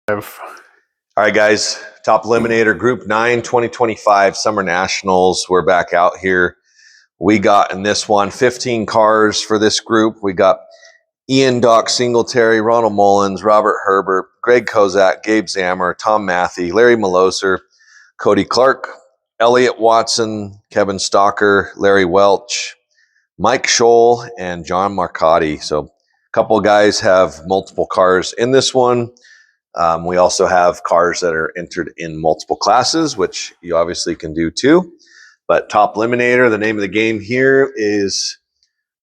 All right, guys. Top Eliminator Group 9 2025 Summer Nationals. We're back out here. We got in this one 15 cars for this group. We got Ian Doc Singleterry, Ronald Mullins, Robert Herbert, Greg Kozak, Gabe Zamor, Tom Mathey, Larry Miloser, Cody Clark, Elliot Watson, Kevin Stalker, Larry Welch, Mike Shull, and John Marcotte. So a couple of guys have multiple cars in this one. We also have cars that are entered in multiple classes, which you obviously can do too. But Top Eliminator, the name of the game here is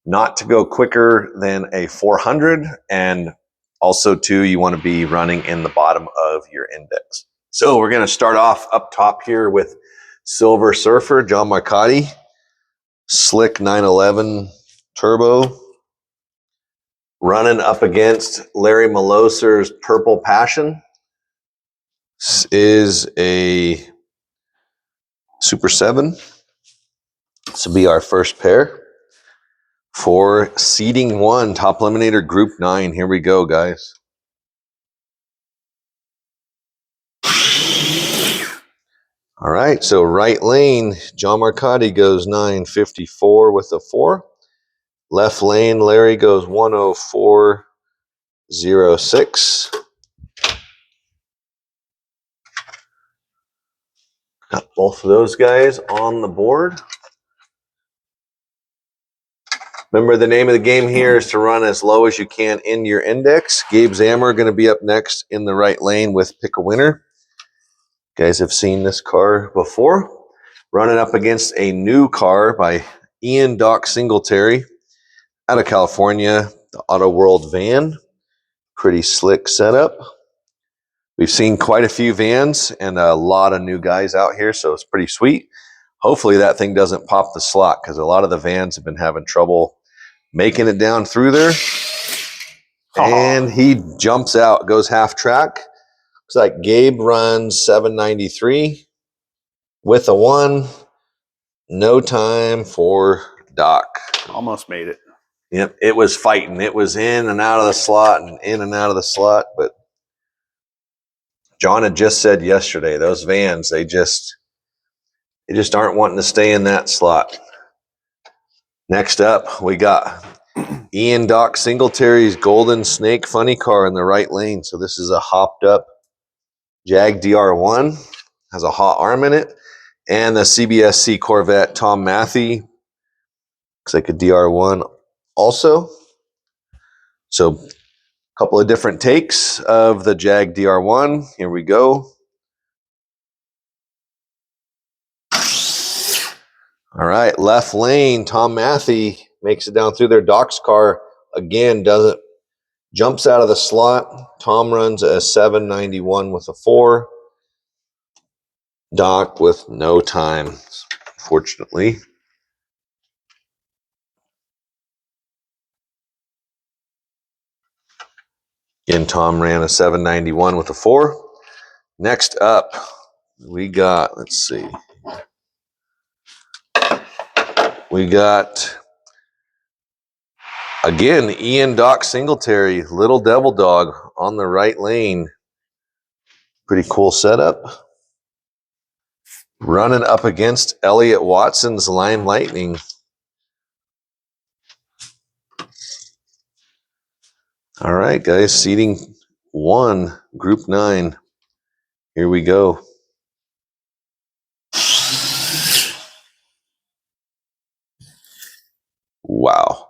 not to go quicker than a 400. And also too, you want to be running in the bottom of your index. So we're going to start off up top here with Silver Surfer, John Marcotte, Slick 911 Turbo. Running up against Larry Miloser's Purple Passion. This is a Super 7. This will be our first pair for seeding 1, Top Eliminator Group 9. Here we go, guys. All right, so right lane, John Marcotte goes 954 with a 4. Left lane, Larry goes 104.06. Got both of those guys on the board. Remember, the name of the game here is to run as low as you can in your index. Gabe Zamor going to be up next in the right lane with Pick a Winner. You guys have seen this car before. Running up against a new car by Ian Doc Singletary out of California, the Auto World van. Pretty slick setup. We've seen quite a few vans and a lot of new guys out here, so it's pretty sweet. Hopefully that thing doesn't pop the slot because a lot of the vans have been having trouble making it down through there. And he jumps out, goes half track. Looks like Gabe runs 793 with a 1. No time for Doc. Almost made it. Yep, it was fighting. It was in and out of the slot and in and out of the slot. But John had just said yesterday, those vans, they just aren't wanting to stay in that slot. Next up, we got Ian Doc Singletary's Golden Snake Funny Car in the right lane. So this is a hopped up Jag DR1. Has a hot arm in it. And the CBSC Corvette Tom Mathey. Looks like a DR1 also. So a couple of different takes of the Jag DR1. Here we go. All right, left lane, Tom Mathey makes it down through their Doc's car. Again, jumps out of the slot. Tom runs a 791 with a 4. Doc with no time, fortunately. Again, Tom ran a 791 with a 4. Next up, we got, let's see. We got, again, Ian Doc Singletary, Little Devil Dog on the right lane. Pretty cool setup. Running up against Elliot Watson's Lime Lightning. All right, guys, seeding 1, Group 9. Here we go. Wow.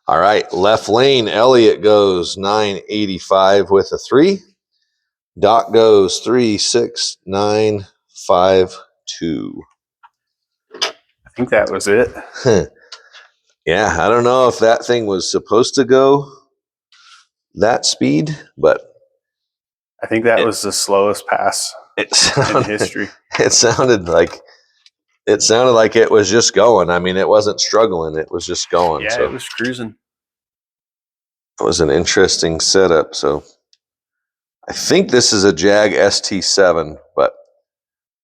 All right, left lane, Elliot goes 985 with a 3. Doc goes 36952. I think that was it. Yeah, I don't know if that thing was supposed to go that speed, but I think that was the slowest pass in history. It sounded like it was just going. I mean, it wasn't struggling. It was just going. Yeah, so it was cruising. It was an interesting setup. So I think this is a Jag ST7, but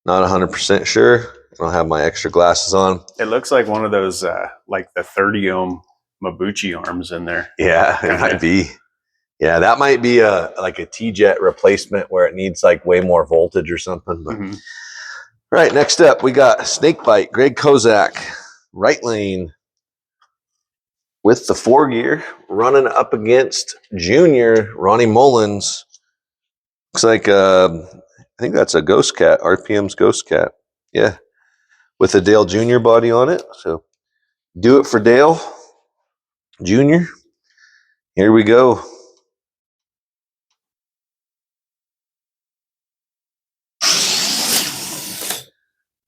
not 100% sure. I don't have my extra glasses on. It looks like one of those, like the 30 ohm Mabuchi arms in there. Yeah, it might be. Yeah, that might be like a T-jet replacement where it needs like way more voltage or something. But right, next up we got Snakebite, Greg Kozak, right lane with the 4-gear, running up against Junior Ronnie Mullins. Looks like I think that's a Ghost Cat, RPM's Ghost Cat. Yeah, with a Dale Jr. body on it. So do it for Dale Jr. Here we go.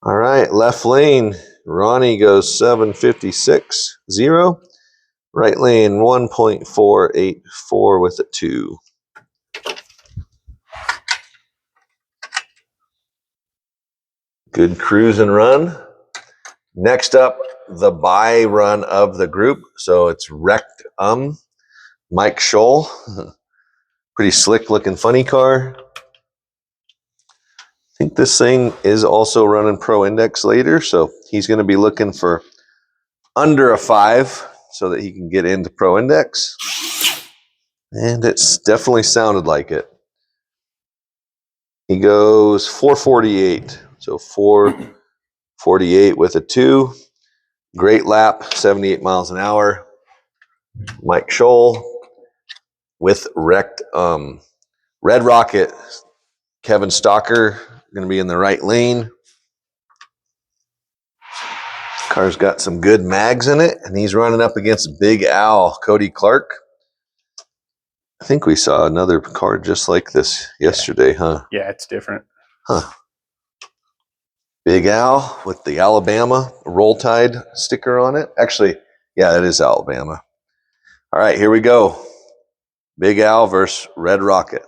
All right, left lane, Ronnie goes 756.0. Right lane 1.484 with a 2. Good cruise and run. Next up, the buy run of the group. So it's wrecked Mike Shull. Pretty slick looking funny car. I think this thing is also running Pro Index later, so he's going to be looking for under a 5 so that he can get into Pro Index. And it's definitely sounded like it. He goes 448, so 448 with a 2. Great lap, 78 miles an hour. Mike Shull with wrecked Red Rocket. Kevin Stalker going to be in the right lane. Car's got some good mags in it, and he's running up against Big Al, Cody Clark. I think we saw another car just like this yesterday, huh? Yeah, it's different. Huh. Big Al with the Alabama Roll Tide sticker on it. Actually, yeah, that is Alabama. All right, here we go. Big Al versus Red Rocket.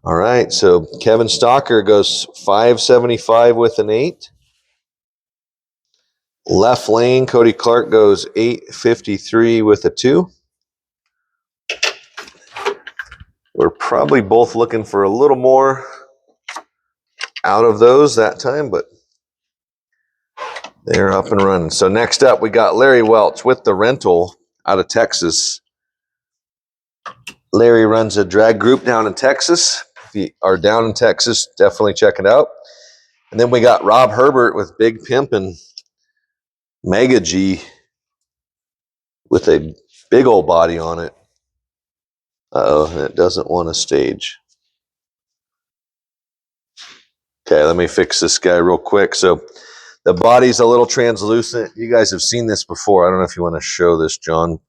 All right, so Kevin Stalker goes 575 with an 8. Left lane, Cody Clark goes 853 with a 2. We're probably both looking for a little more out of those that time, but they're up and running. So next up, we got Larry Welch with the rental out of Texas. Larry runs a drag group down in Texas. If you are down in Texas, definitely check it out. And then we got Rob Herbert with Big Pimpin, Mega G with a big old body on it. Uh-oh, and it doesn't want to stage. Okay, let me fix this guy real quick. So the body's a little translucent. You guys have seen this before. I don't know if you want to show this, John.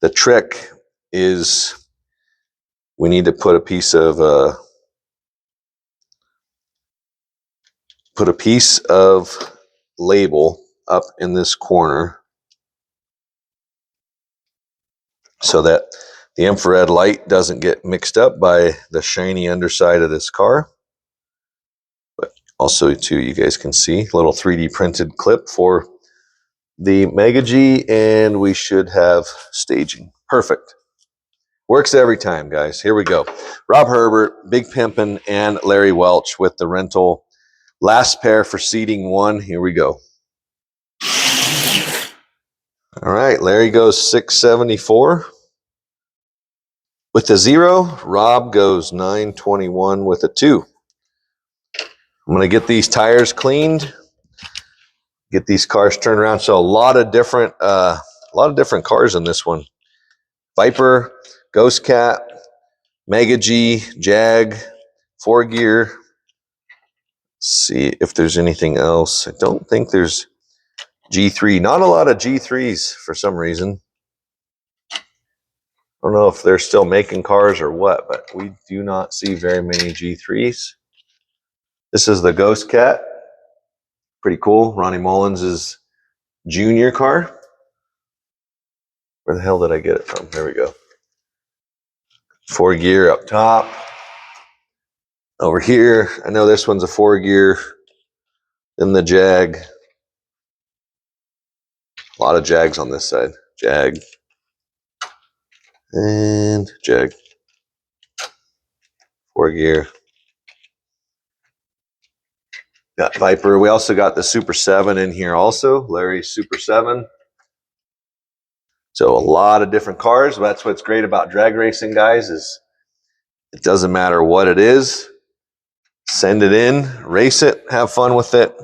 The trick is we need to put a piece of label up in this corner so that the infrared light doesn't get mixed up by the shiny underside of this car. But also, too, you guys can see a little 3D printed clip for the Mega G, and we should have staging. Perfect. Works every time, guys. Here we go. Rob Herbert, Big Pimpin, and Larry Welch with the rental. Last pair for seating 1. Here we go. All right, Larry goes 674 with the 0. Rob goes 921 with a 2. I'm going to get these tires cleaned, get these cars turned around. So a lot of different cars in this one. Viper, Ghost Cat, Mega G, Jag, 4-gear. See if there's anything else. I don't think there's G3. Not a lot of G3s for some reason. I don't know if they're still making cars or what, but we do not see very many G3s. This is the Ghost Cat. Pretty cool. Ronnie Mullins' junior car. Where the hell did I get it from? There we go. 4-gear up top. Over here, I know this one's a 4-gear. Then the Jag. A lot of Jags on this side. Jag. And Jag. 4-gear. Got Viper. We also got the Super 7 in here also. Larry's Super 7. So a lot of different cars. That's what's great about drag racing, guys, is it doesn't matter what it is. Send it in, race it, have fun with it,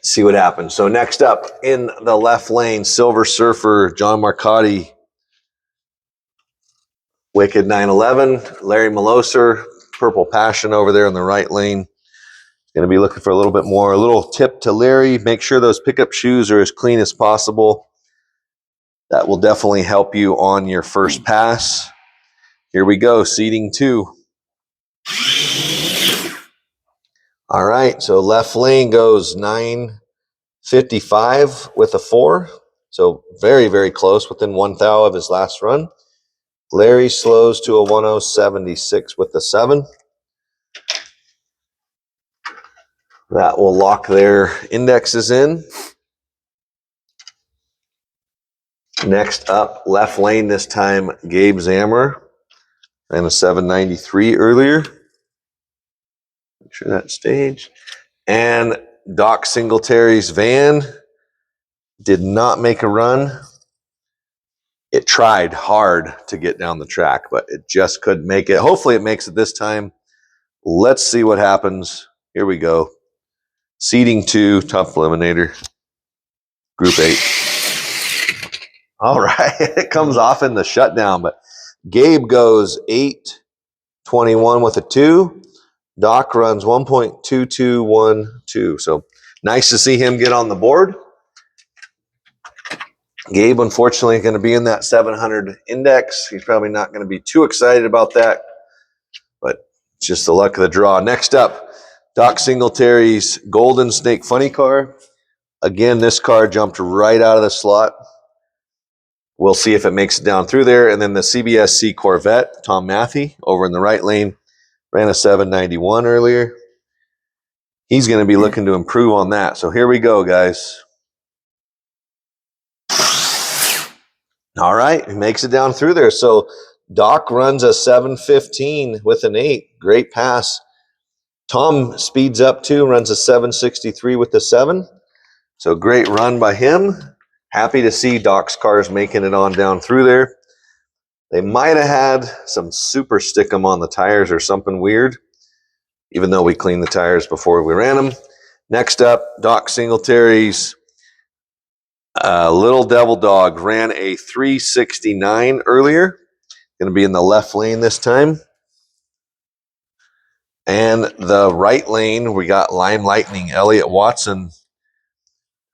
see what happens. So next up in the left lane, Silver Surfer, John Marcotte, Wicked 911, Larry Miloser, Purple Passion over there in the right lane. Going to be looking for a little bit more. A little tip to Larry, make sure those pickup shoes are as clean as possible. That will definitely help you on your first pass. Here we go, seating 2. All right, so left lane goes 9:55 with a 4. So very, very close, within 1 thou of his last run. Larry slows to a 10:76 with the 7. That will lock their indexes in. Next up, left lane this time, Gabe Zamor. Ran a 7:93 earlier. Make sure that's staged. And Doc Singleterry's van did not make a run. It tried hard to get down the track, but it just couldn't make it. Hopefully it makes it this time. Let's see what happens. Here we go. Seating 2, tough eliminator, group 8. All right, it comes off in the shutdown, but Gabe goes 8:21 with a 2. Doc runs 1.2212. So nice to see him get on the board. Gabe, unfortunately, going to be in that 700 index. He's probably not going to be too excited about that, but it's just the luck of the draw. Next up, Doc Singleterry's Golden Snake Funny Car. Again, this car jumped right out of the slot. We'll see if it makes it down through there. And then the CBSC Corvette, Tom Mathey, over in the right lane, ran a 791 earlier. He's going to be looking to improve on that. So here we go, guys. All right, he makes it down through there. So Doc runs a 7:15 with an 8. Great pass. Tom speeds up too, runs a 7:63 with the 7. So great run by him. Happy to see Doc's cars making it on down through there. They might have had some super stickum on the tires or something weird, even though we cleaned the tires before we ran them. Next up, Doc Singletary's Little Devil Dog ran a 3:69 earlier. Going to be in the left lane this time. And the right lane, we got Lime Lightning. Elliot Watson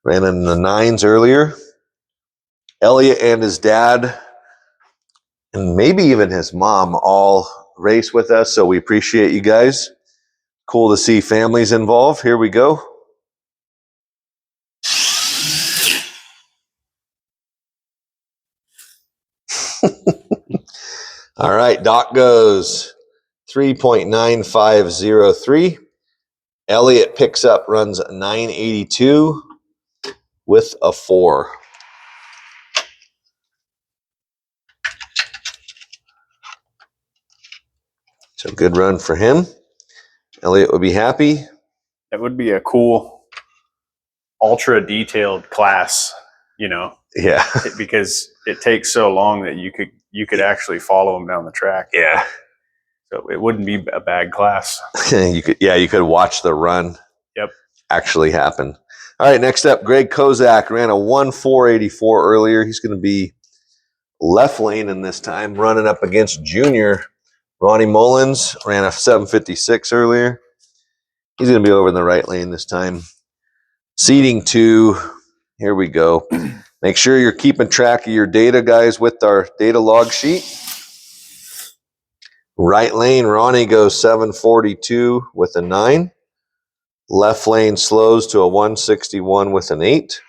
ran in the 9s earlier. Elliot and his dad, and maybe even his mom, all race with us, so we appreciate you guys. Cool to see families involved. Here we go. All right, Doc goes 3.9503. Elliot picks up, runs 982 with a 4. So good run for him. Elliot would be happy. That would be a cool, ultra detailed class, Yeah. because it takes so long that you could actually follow them down the track. Yeah. So it wouldn't be a bad class. you could watch the run Yep. actually happen. All right, next up, Greg Kozak ran a 1:484 earlier. He's going to be left lane in this time, running up against junior Ronnie Mullins, ran a 7:56 earlier. He's going to be over in the right lane this time. Seating 2, here we go. Make sure you're keeping track of your data, guys, with our data log sheet. Right lane, Ronnie goes 7:42 with a 9. Left lane slows to a 1:61 with an 8.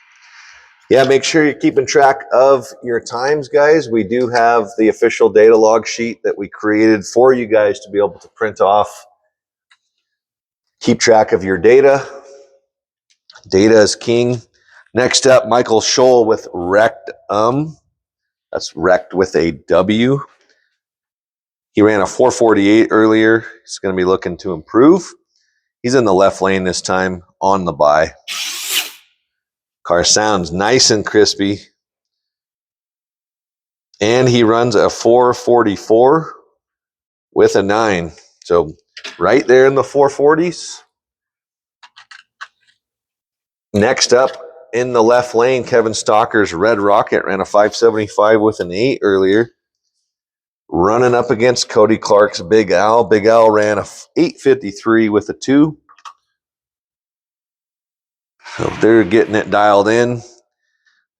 Yeah, make sure you're keeping track of your times, guys. We do have the official data log sheet that we created for you guys to be able to print off. Keep track of your data. Data is king. Next up, Michael Shull with wrecked. That's wrecked with a W. He ran a 4:48 earlier. He's going to be looking to improve. He's in the left lane this time on the bye. Car sounds nice and crispy. And he runs a 444 with a 9. So right there in the 440s. Next up in the left lane, Kevin Stalker's Red Rocket ran a 575 with an 8 earlier. Running up against Cody Clark's Big Al. Big Al ran a 853 with a 2. So they're getting it dialed in.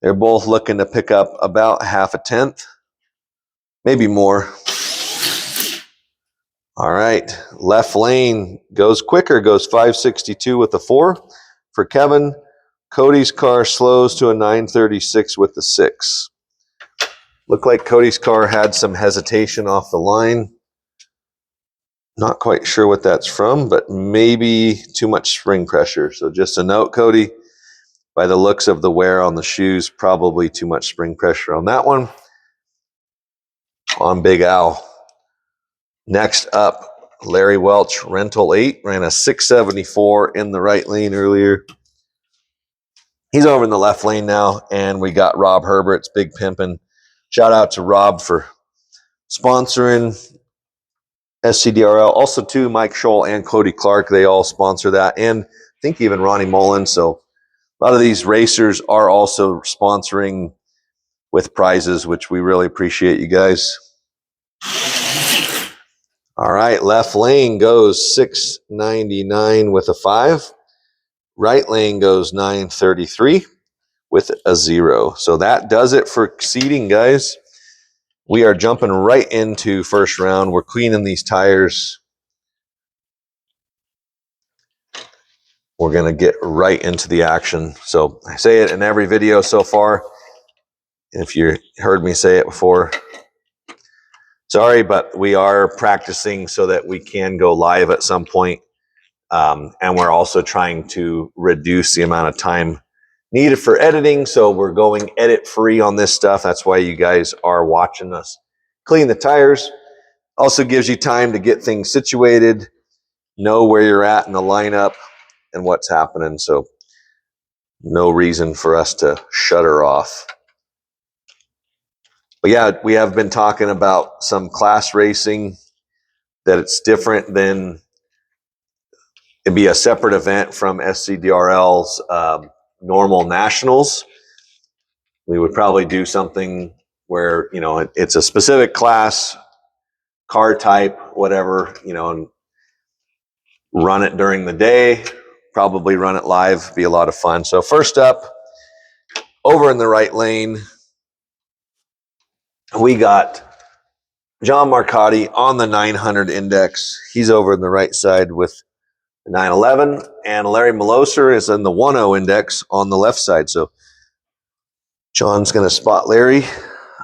They're both looking to pick up about half a tenth, maybe more. All right, left lane goes quicker, goes 562 with a 4 for Kevin. Cody's car slows to a 936 with the 6. Looked like Cody's car had some hesitation off the line. Not quite sure what that's from, but maybe too much spring pressure. So just a note, Cody, by the looks of the wear on the shoes, probably too much spring pressure on that one. On Big Al. Next up, Larry Welch, Rental 8, ran a 674 in the right lane earlier. He's over in the left lane now, and we got Rob Herbert's Big Pimpin. Shout out to Rob for sponsoring SCDRL. Also, too, Mike Shull and Cody Clark, they all sponsor that, and I think even Ronnie Mullins. So a lot of these racers are also sponsoring with prizes, which we really appreciate you guys. All right, left lane goes 699 with a 5. Right lane goes 933 with a 0. So that does it for seating, guys. We are jumping right into first round. We're cleaning these tires. We're going to get right into the action. So I say it in every video so far. If you heard me say it before, sorry, but we are practicing so that we can go live at some point. And we're also trying to reduce the amount of time needed for editing. So we're going edit free on this stuff. That's why you guys are watching us clean the tires. Also gives you time to get things situated, know where you're at in the lineup and what's happening. So no reason for us to shut her off. But yeah, we have been talking about some class racing, that it's different than, it'd be a separate event from SCDRL's normal nationals. We would probably do something where, you know, it's a specific class, car type, whatever, you know, and run it during the day, probably run it live, be a lot of fun. So first up, over in the right lane, we got John Marcotte on the 900 index. He's over in the right side with the 911, and Larry Miloser is in the 10 index on the left side. So John's going to spot Larry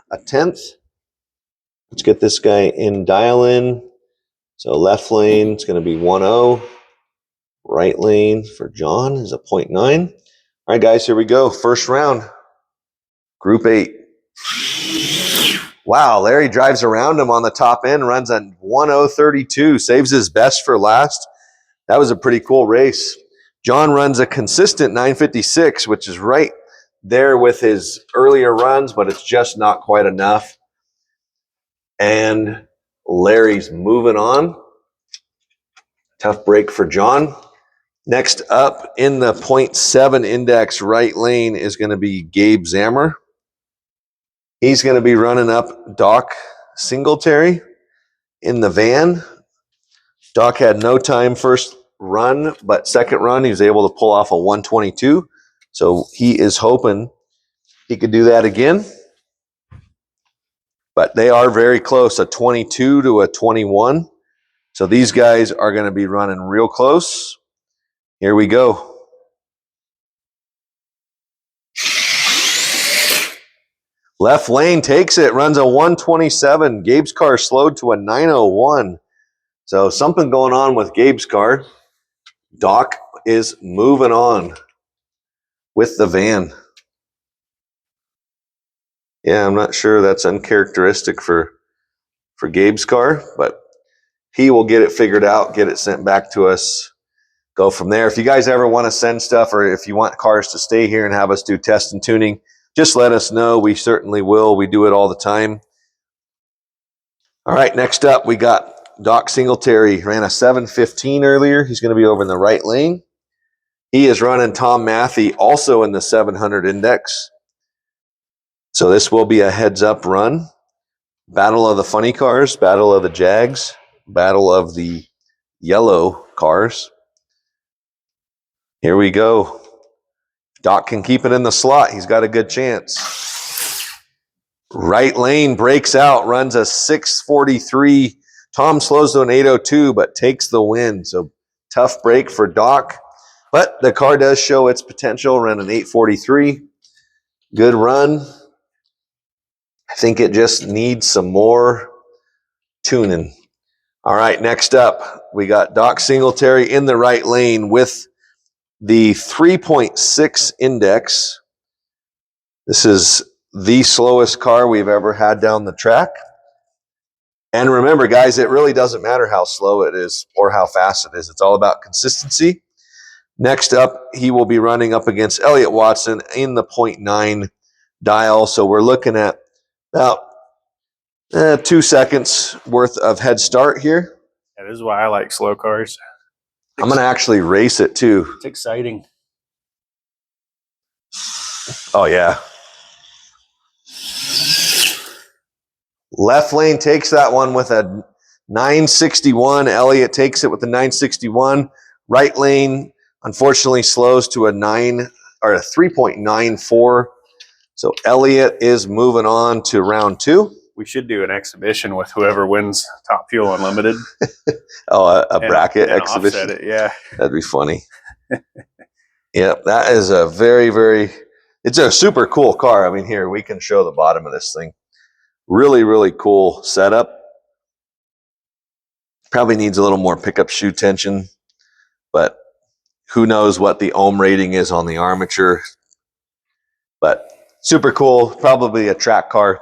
a 10th. Let's get this guy in dial in. So left lane, it's going to be 10. Right lane for John is a 0.9. All right, guys, here we go. First round, Group 8. Wow, Larry drives around him on the top end, runs a 1032, saves his best for last. That was a pretty cool race. John runs a consistent 956, which is right there with his earlier runs, but it's just not quite enough. And Larry's moving on. Tough break for John. Next up in the 0.7 index right lane is going to be Gabe Zamor. He's going to be running up Doc Singleterry in the van. Doc had no time first run, but second run he was able to pull off a 122. So he is hoping he could do that again. But they are very close, a 22 to a 21. So these guys are going to be running real close. Here we go. Left lane takes it, runs a 127. Gabe's car slowed to a 901. So something going on with Gabe's car. Doc is moving on with the van. Yeah, I'm not sure that's uncharacteristic for Gabe's car, but he will get it figured out, get it sent back to us, go from there. If you guys ever want to send stuff, or if you want cars to stay here and have us do test and tuning, just let us know. We certainly will. We do it all the time. All right, next up, we got Doc Singleterry. Ran a 7:15 earlier. He's going to be over in the right lane. He is running Tom Mathey, also in the 700 index. So this will be a heads-up run. Battle of the funny cars, battle of the Jags, battle of the yellow cars. Here we go. Doc can keep it in the slot. He's got a good chance. Right lane breaks out, runs a 6:43. Tom slows to an 8:02, but takes the win. So tough break for Doc. But the car does show its potential, run an 8:43. Good run. I think it just needs some more tuning. All right, next up, we got Doc Singletary in the right lane with the 3.6 index. This is the slowest car we've ever had down the track. And remember, guys, it really doesn't matter how slow it is or how fast it is. It's all about consistency. Next up, he will be running up against Elliot Watson in the 0.9 dial. So we're looking at about 2 seconds worth of head start here. That is why I like slow cars. I'm going to actually race it too. It's exciting. Oh, yeah. Left lane takes that one with a 961. Elliot takes it with the 961. Right lane, unfortunately, slows to a 3.94. So Elliot is moving on to round 2. We should do an exhibition with whoever wins Top Fuel Unlimited. Oh, a bracket exhibition? Offset it, yeah. That'd be funny. Yeah, that is a very, very, it's a super cool car. I mean, here, we can show the bottom of this thing. Really, really cool setup. Probably needs a little more pickup shoe tension, but who knows what the ohm rating is on the armature. But super cool, probably a track car.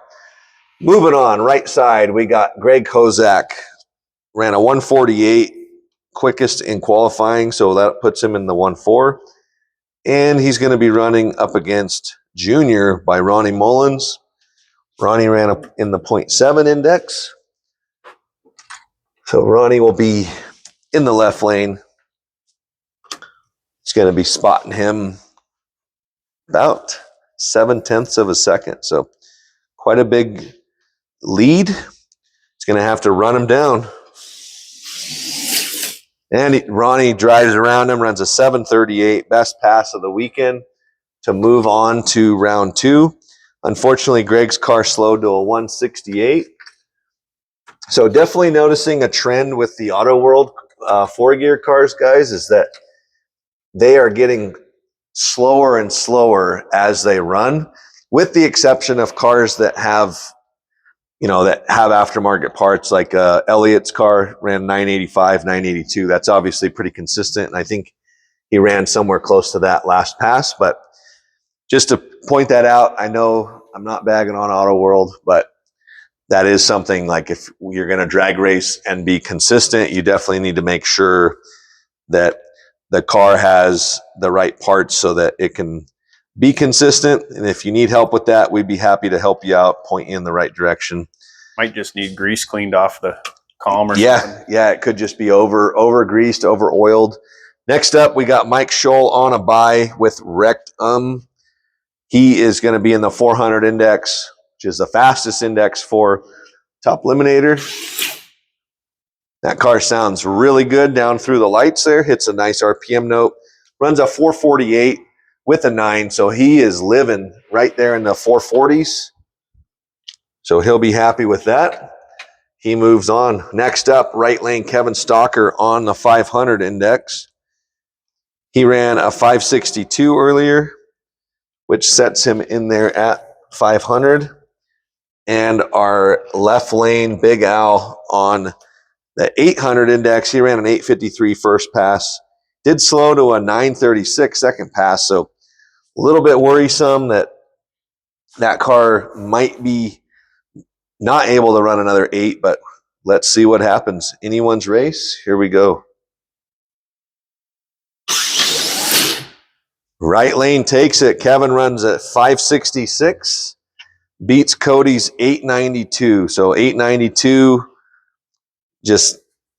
Moving on, right side, we got Greg Kozak. Ran a 148, quickest in qualifying, so that puts him in the 1.4. And he's going to be running up against Junior by Ronnie Mullins. Ronnie ran up in the 0.7 index. So Ronnie will be in the left lane. It's going to be spotting him about 0.7 of a second. So quite a big lead. It's going to have to run him down. And Ronnie drives around him, runs a 7:38, best pass of the weekend to move on to round 2. Unfortunately, Greg's car slowed to a 168. So definitely noticing a trend with the Auto World 4-gear cars, guys, is that they are getting slower and slower as they run, with the exception of cars that have, that have aftermarket parts, like Elliot's car ran 985, 982. That's obviously pretty consistent, and I think he ran somewhere close to that last pass. But just to point that out, I know I'm not bagging on Auto World, but that is something, like, if you're going to drag race and be consistent, you definitely need to make sure that the car has the right parts so that it can be consistent. And if you need help with that, we'd be happy to help you out, point you in the right direction. Might just need grease cleaned off the column or something. Yeah, it could just be over greased, over oiled. Next up, we got Mike Shull on a bye with wrecked. He is going to be in the 400 index, which is the fastest index for Top Eliminator. That car sounds really good down through the lights there. Hits a nice RPM note. Runs a 448 with a 9. So he is living right there in the 440s. So he'll be happy with that. He moves on. Next up, right lane Kevin Stalker on the 500 index. He ran a 562 earlier, which sets him in there at 500. And our left lane Big Al on the 800 index, he ran an 853 first pass. Did slow to a 936 second pass. So a little bit worrisome that car might be not able to run another 8, but let's see what happens. Anyone's race. Here we go. Right lane takes it. Kevin runs at 566. Beats Cody's 892. So 892 just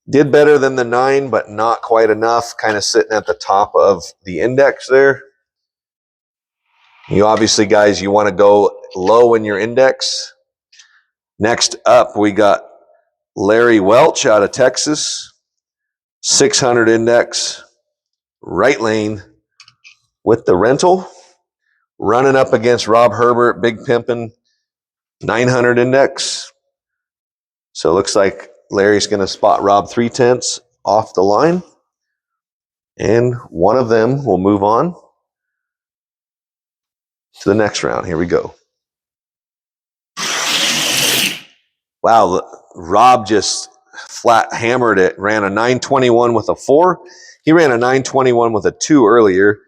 did better than the 9, but not quite enough. Kind of sitting at the top of the index there. You obviously, guys, you want to go low in your index. Next up, we got Larry Welch out of Texas. 600 index. Right lane with the rental. Running up against Rob Herbert, Big Pimpin, 900 index. So it looks like Larry's going to spot Rob 3/10 off the line. And one of them will move on to the next round. Here we go. Wow, Rob just flat hammered it. Ran a 921 with a 4. He ran a 921 with a 2 earlier.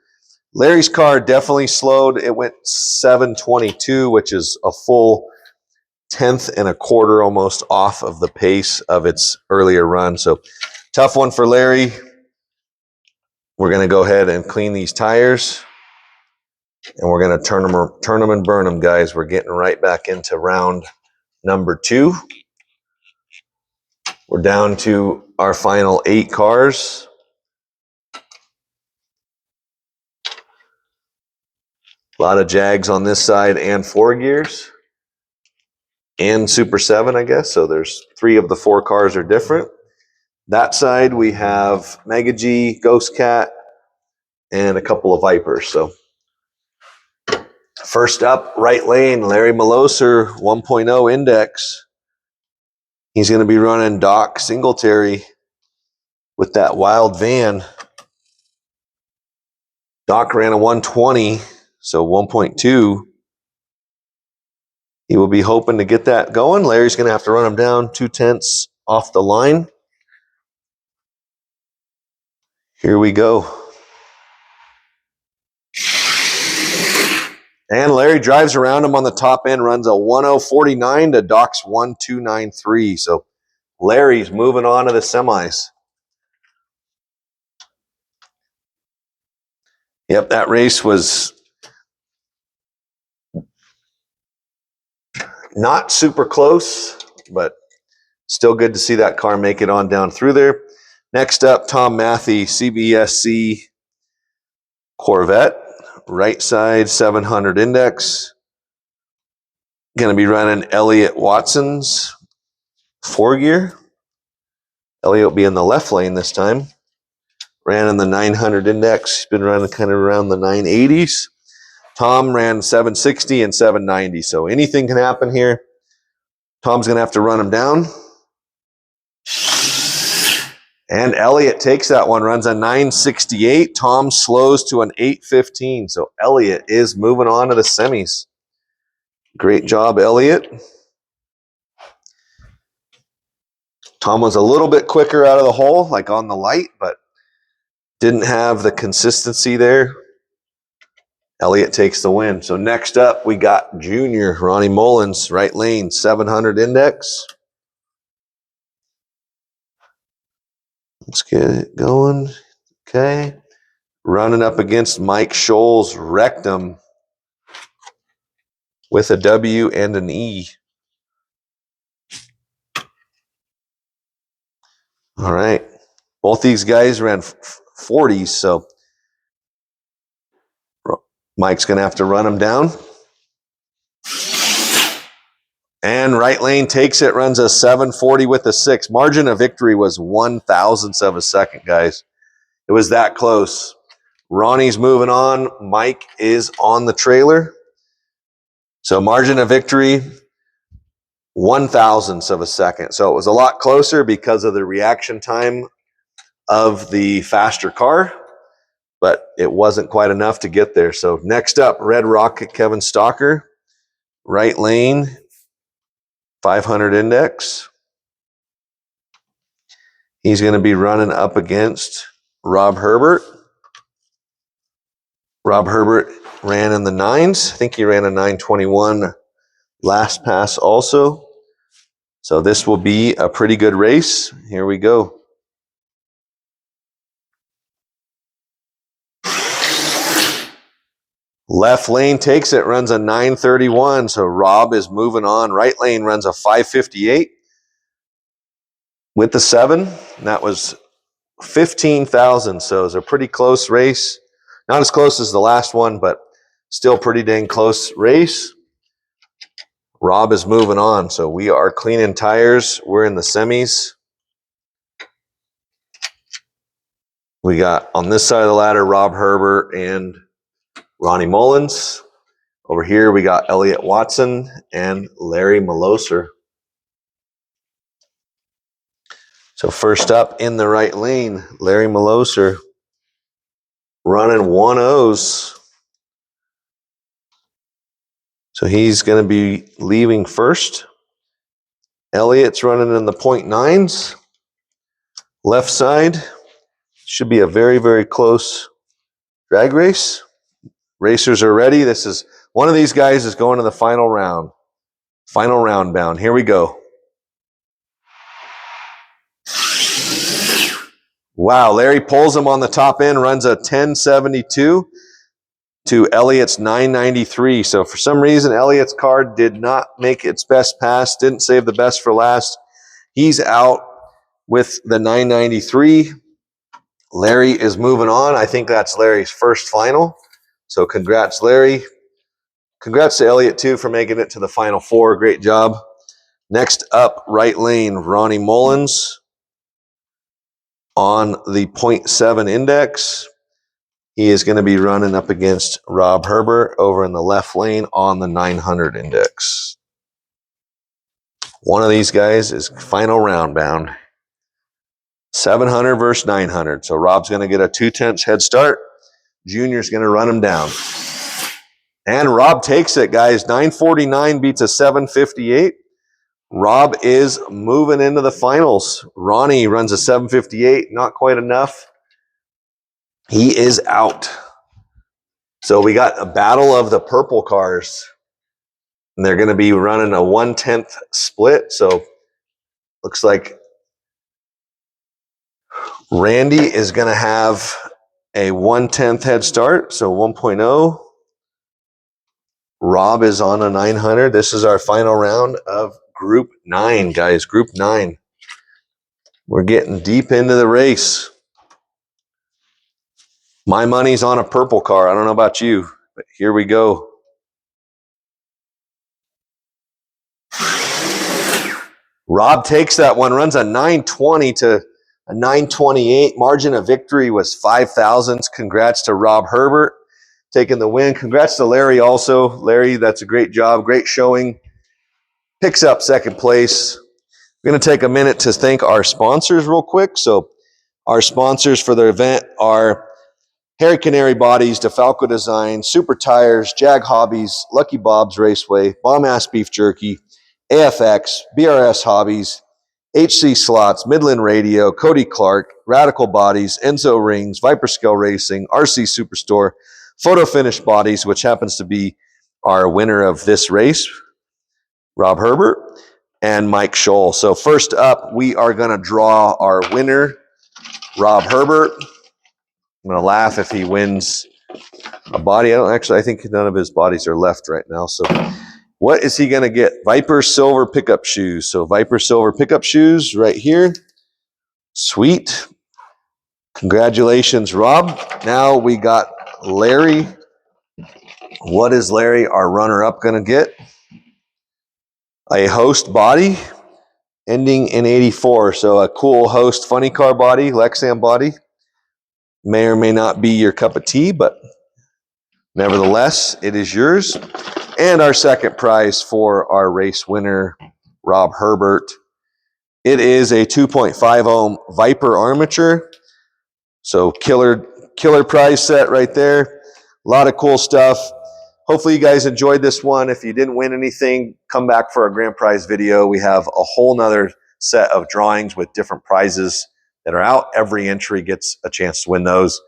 Larry's car definitely slowed. It went 722, which is a full 10th and a quarter almost off of the pace of its earlier run. So tough one for Larry. We're going to go ahead and clean these tires, and we're going to turn them and burn them, guys. We're getting right back into round number 2. We're down to our final 8 cars. A lot of Jags on this side and 4 gears. And Super 7, I guess. So there's 3 of the 4 cars are different. That side we have Mega G, Ghost Cat, and a couple of Vipers. So first up, right lane, Larry Miloser, 1.0 index. He's going to be running Doc Singleterry with that wild van. Doc ran a 120, so 1.2. He will be hoping to get that going. Larry's going to have to run him down 2/10 off the line. Here we go. And Larry drives around him on the top end, runs a 1049 to Doc's 1293. So Larry's moving on to the semis. Yep, that race was not super close, but still good to see that car make it on down through there. Next up, Tom Mathey, CBSC Corvette, right side 700 index. Going to be running Elliot Watson's 4 gear. Elliot will be in the left lane this time. Ran in the 900 index. He's been running kind of around the 980s. Tom ran 760 and 790, so anything can happen here. Tom's going to have to run him down. And Elliot takes that one, runs a 968. Tom slows to an 815, so Elliot is moving on to the semis. Great job, Elliot. Tom was a little bit quicker out of the hole, like on the light, but didn't have the consistency there. Elliot takes the win. So next up, we got Junior, Ronnie Mullins, right lane, 700 index. Let's get it going. Okay. Running up against Mike Scholl's Rectum with a W and an E. All right. Both these guys ran 40s, so Mike's going to have to run them down. And right lane takes it, runs a 740 with a 6. Margin of victory was 1/1000th of a second, guys. It was that close. Ronnie's moving on. Mike is on the trailer. So margin of victory, 1/1000th of a second. So it was a lot closer because of the reaction time of the faster car, but it wasn't quite enough to get there. So next up, Red Rocket Kevin Stalker, right lane, 500 index. He's going to be running up against Rob Herbert. Rob Herbert ran in the 9s. I think he ran a 921 last pass also. So this will be a pretty good race. Here we go. Left lane takes it, runs a 931. So Rob is moving on. Right lane runs a 558. with the 7. And that was 15,000. So it was a pretty close race. Not as close as the last one, but still pretty dang close race. Rob is moving on. So we are cleaning tires. We're in the semis. We got on this side of the ladder, Rob Herbert and Ronnie Mullins. Over here, we got Elliot Watson and Larry Miloser. So first up in the right lane, Larry Miloser running 1.0s. So he's going to be leaving first. Elliot's running in the 0.9s. Left side should be a very, very close drag race. Racers are ready. This is one of these guys is going to the final round. Final round bound. Here we go. Wow, Larry pulls him on the top end, runs a 10.72 to Elliot's 9.93. So for some reason, Elliot's car did not make its best pass, didn't save the best for last. He's out with the 9.93. Larry is moving on. I think that's Larry's first final. So congrats, Larry. Congrats to Elliot, too, for making it to the Final Four. Great job. Next up, right lane, Ronnie Mullins on the 0.7 index. He is going to be running up against Rob Herbert over in the left lane on the 900 index. One of these guys is final round bound. 700 versus 900. So Rob's going to get a 0.2 head start. Junior's going to run him down. And Rob takes it, guys. 949 beats a 758. Rob is moving into the finals. Ronnie runs a 758. Not quite enough. He is out. So we got a battle of the purple cars. And they're going to be running a 1/10 split. So looks like Randy is going to have a 1/10 head start. So 1.0. Rob is on a 900. This is our final round of Group 9, guys. Group 9. We're getting deep into the race. My money's on a purple car. I don't know about you, but here we go. Rob takes that one, runs a 920 to a 928. Margin of victory was 5 thousandths. Congrats to Rob Herbert taking the win. Congrats to Larry also. Larry, that's a great job. Great showing. Picks up second place. We're going to take a minute to thank our sponsors real quick. So our sponsors for the event are Harry Canary Bodies, DeFalco Design, Super Tires, Jag Hobbies, Lucky Bob's Raceway, Bomb Ass Beef Jerky, AFX, BRS Hobbies, HC Slots, Midland Radio, Cody Clark, Radical Bodies, Enzo Rings, Viper Scale Racing, RC Superstore, Photo Finish Bodies, which happens to be our winner of this race, Rob Herbert, and Mike Shull. So first up, we are going to draw our winner, Rob Herbert. I'm going to laugh if he wins a body. I think none of his bodies are left right now. So what is he going to get? Viper Silver pickup shoes. So Viper Silver pickup shoes right here. Sweet. Congratulations, Rob. Now we got Larry. What is Larry, our runner-up, going to get? A Host body ending in 84. So a cool Host funny car body, Lexan body. May or may not be your cup of tea, but nevertheless, it is yours. And our second prize for our race winner, Rob Herbert. It is a 2.5 ohm Viper armature. So killer prize set right there. A lot of cool stuff. Hopefully you guys enjoyed this one. If you didn't win anything, come back for our grand prize video. We have a whole nother set of drawings with different prizes that are out. Every entry gets a chance to win those.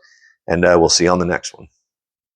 And we'll see you on the next one.